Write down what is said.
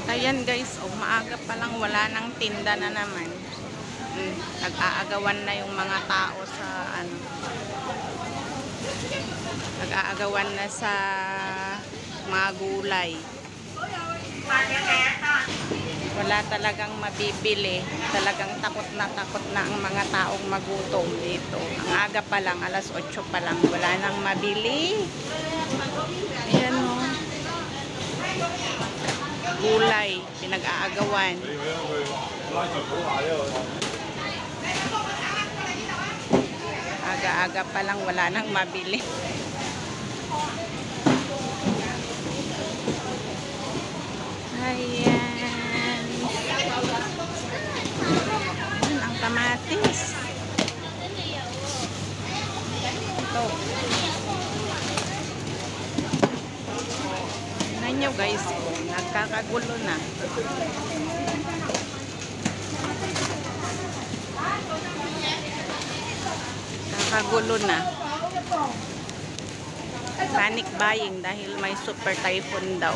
Ayan guys, maaga pa lang wala nang tinda na naman. Nag-aagawan na yung mga tao sa ano. Nag-aagawan na sa mga gulay. Wala talagang mabibili. Talagang takot na ang mga taong magutom dito. Ang aga pa lang, alas 8 pa lang, wala nang mabili. Ayan o. Gulay, pinag-aagawan. Aga-aga pa lang, wala nang mabili. Ayan. Ayan ang kamatis. Ito. Tignan nyo guys, nagkakagulo na. Kakagulo na. Panic buying dahil may super typhoon daw.